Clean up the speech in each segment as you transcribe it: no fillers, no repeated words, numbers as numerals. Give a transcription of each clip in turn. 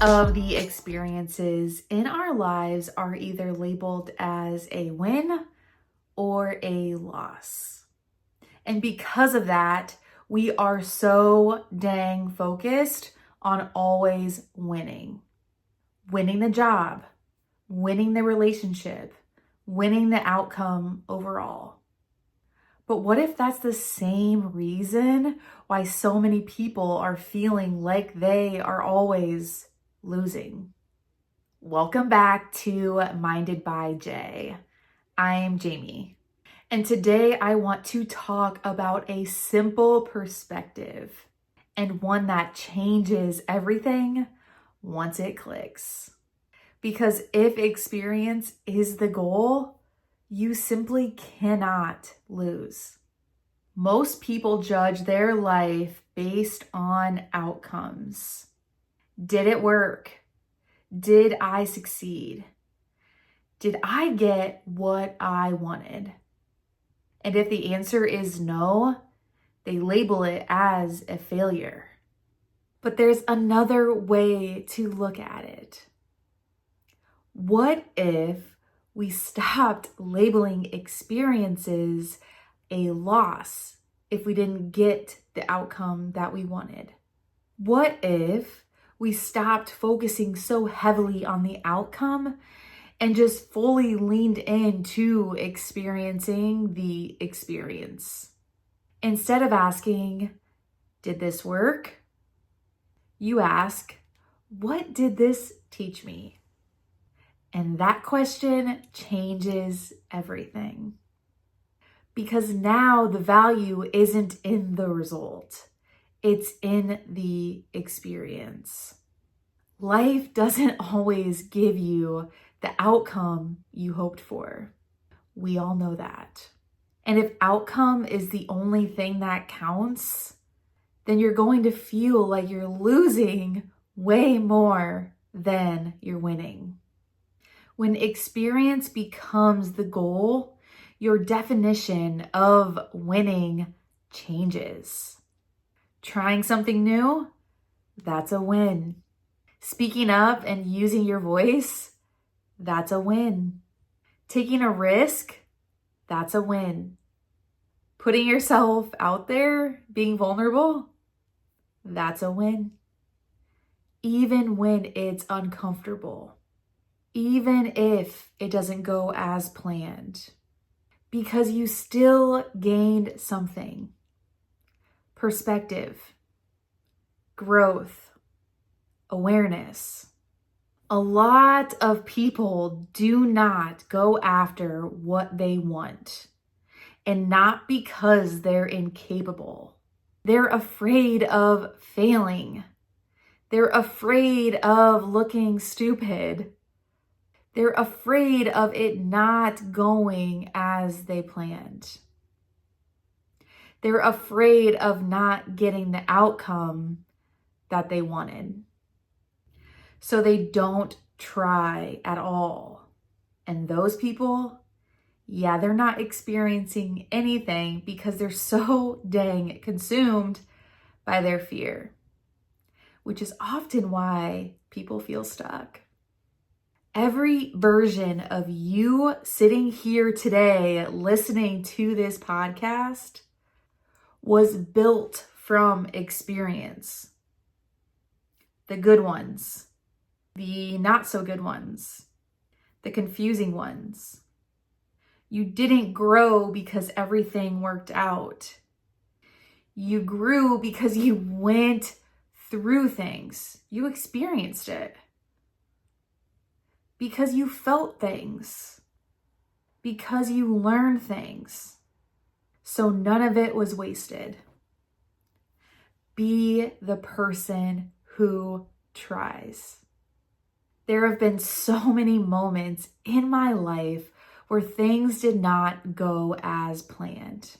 of the experiences in our lives are either labeled as a win or a loss. And because of that, we are so dang focused on always winning. Winning the job, winning the relationship, winning the outcome overall. But what if that's the same reason why so many people are feeling like they are always losing? Welcome back to Minded by Jay. I'm Jamie, and today I want to talk about a simple perspective and one that changes everything once it clicks. Because if experience is the goal, you simply cannot lose. Most people judge their life based on outcomes. Did it work? Did I succeed? Did I get what I wanted? And if the answer is no, they label it as a failure. But there's another way to look at it. What if we stopped labeling experiences a loss if we didn't get the outcome that we wanted? What if we stopped focusing so heavily on the outcome and just fully leaned into experiencing the experience? Instead of asking, did this work? You ask, what did this teach me? And that question changes everything. Because now the value isn't in the result, it's in the experience. Life doesn't always give you the outcome you hoped for. We all know that. And if outcome is the only thing that counts, then you're going to feel like you're losing way more than you're winning. When experience becomes the goal, your definition of winning changes. Trying something new, that's a win. Speaking up and using your voice, that's a win. Taking a risk, that's a win. Putting yourself out there, being vulnerable, that's a win. Even when it's uncomfortable. Even if it doesn't go as planned, because you still gained something. Perspective, growth, awareness. A lot of people do not go after what they want, and not because they're incapable. They're afraid of failing. They're afraid of looking stupid. They're afraid of it not going as they planned. They're afraid of not getting the outcome that they wanted. So they don't try at all. And those people, yeah, they're not experiencing anything because they're so dang consumed by their fear, which is often why people feel stuck. Every version of you sitting here today listening to this podcast was built from experience. The good ones, the not so good ones, the confusing ones. You didn't grow because everything worked out. You grew because you went through things. You experienced it. Because you felt things, because you learned things. So none of it was wasted. Be the person who tries. There have been so many moments in my life where things did not go as planned.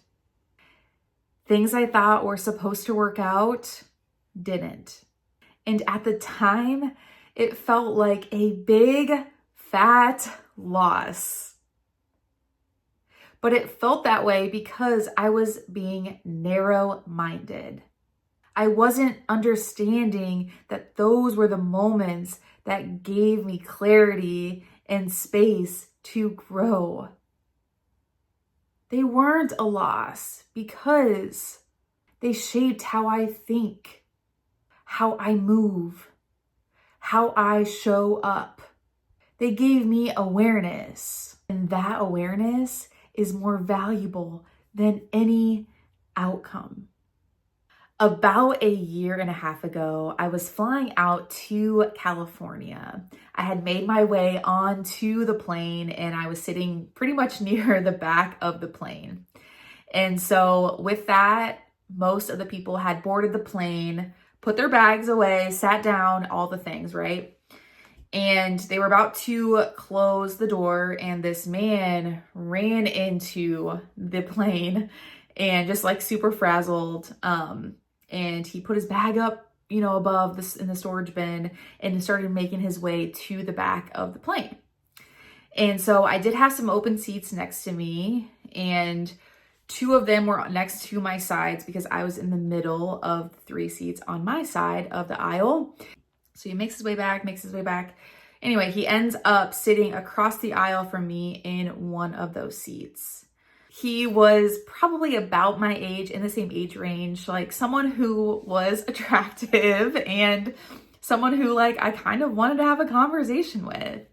Things I thought were supposed to work out didn't. And at the time, it felt like a big, fat loss. But it felt that way because I was being narrow-minded. I wasn't understanding that those were the moments that gave me clarity and space to grow. They weren't a loss because they shaped how I think, how I move, how I show up. They gave me awareness, and that awareness is more valuable than any outcome. About a year and a half ago, I was flying out to California. I had made my way onto the plane and I was sitting pretty much near the back of the plane. And so with that, most of the people had boarded the plane, put their bags away, sat down, all the things, right? And they were about to close the door and this man ran into the plane and just like super frazzled. And he put his bag up, above this in the storage bin and started making his way to the back of the plane. And so I did have some open seats next to me, and two of them were next to my sides because I was in the middle of 3 seats on my side of the aisle. So he makes his way back. Anyway, he ends up sitting across the aisle from me in one of those seats. He was probably about my age, in the same age range, like someone who was attractive and someone who I kind of wanted to have a conversation with.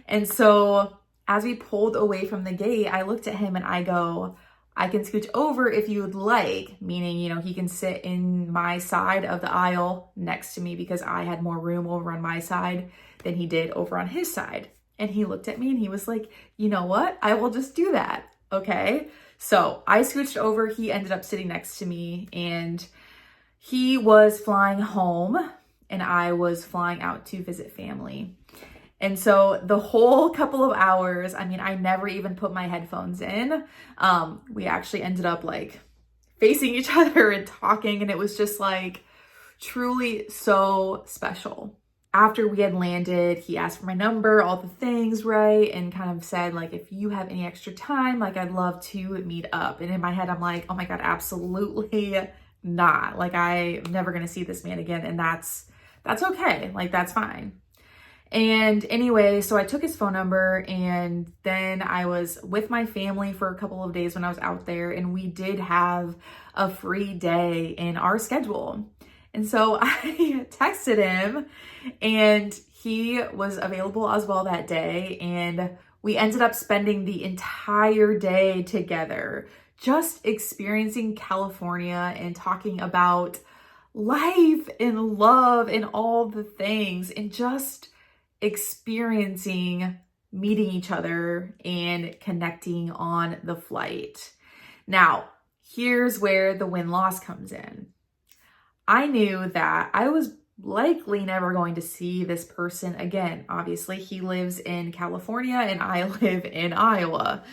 And so as we pulled away from the gate, I looked at him and I go, I can scooch over if you would like, meaning, he can sit in my side of the aisle next to me because I had more room over on my side than he did over on his side. And he looked at me and he was like, you know what? I will just do that. Okay. So I scooched over. He ended up sitting next to me and he was flying home and I was flying out to visit family. And so the whole couple of hours, I never even put my headphones in. We actually ended up facing each other and talking, and it was just truly so special. After we had landed, he asked for my number, all the things, right? And kind of said, if you have any extra time, I'd love to meet up. And in my head, I'm like, oh my God, absolutely not. I'm never going to see this man again. And that's okay. That's fine. And anyway, so I took his phone number and then I was with my family for a couple of days when I was out there, and we did have a free day in our schedule. And so I texted him and he was available as well that day. And we ended up spending the entire day together, just experiencing California and talking about life and love and all the things, and just experiencing meeting each other and connecting on the flight. Now, here's where the win-loss comes in. I knew that I was likely never going to see this person again. Obviously, he lives in California and I live in Iowa.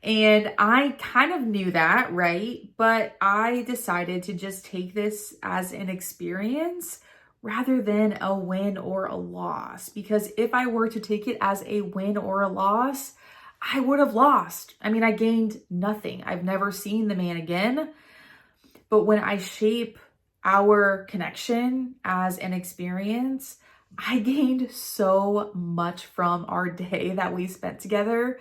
And I kind of knew that, right? But I decided to just take this as an experience rather than a win or a loss. Because if I were to take it as a win or a loss, I would have lost. I gained nothing. I've never seen the man again. But when I shape our connection as an experience, I gained so much from our day that we spent together,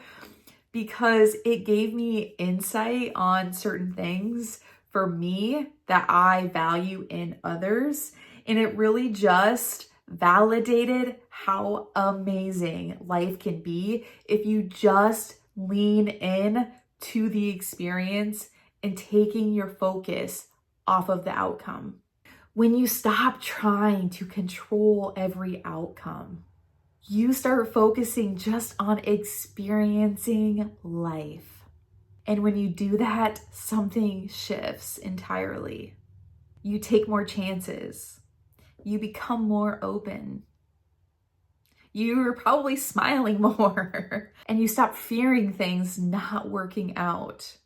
because it gave me insight on certain things for me that I value in others. And it really just validated how amazing life can be if you just lean in to the experience and taking your focus off of the outcome. When you stop trying to control every outcome, you start focusing just on experiencing life. And when you do that, something shifts entirely. You take more chances. You become more open. You're probably smiling more. And you stop fearing things not working out,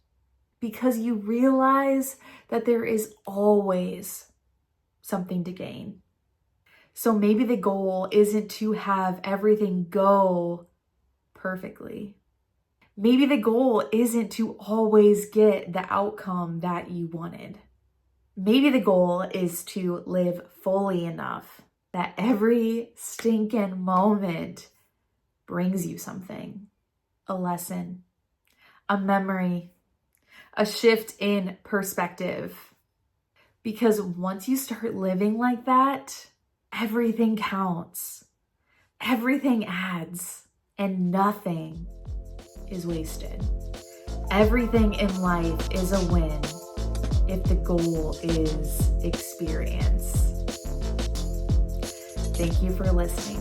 because you realize that there is always something to gain. So maybe the goal isn't to have everything go perfectly. Maybe the goal isn't to always get the outcome that you wanted. Maybe the goal is to live fully enough that every stinking moment brings you something, a lesson, a memory, a shift in perspective. Because once you start living like that, everything counts, everything adds, and nothing is wasted. Everything in life is a win if the goal is experience. Thank you for listening.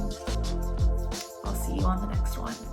I'll see you on the next one.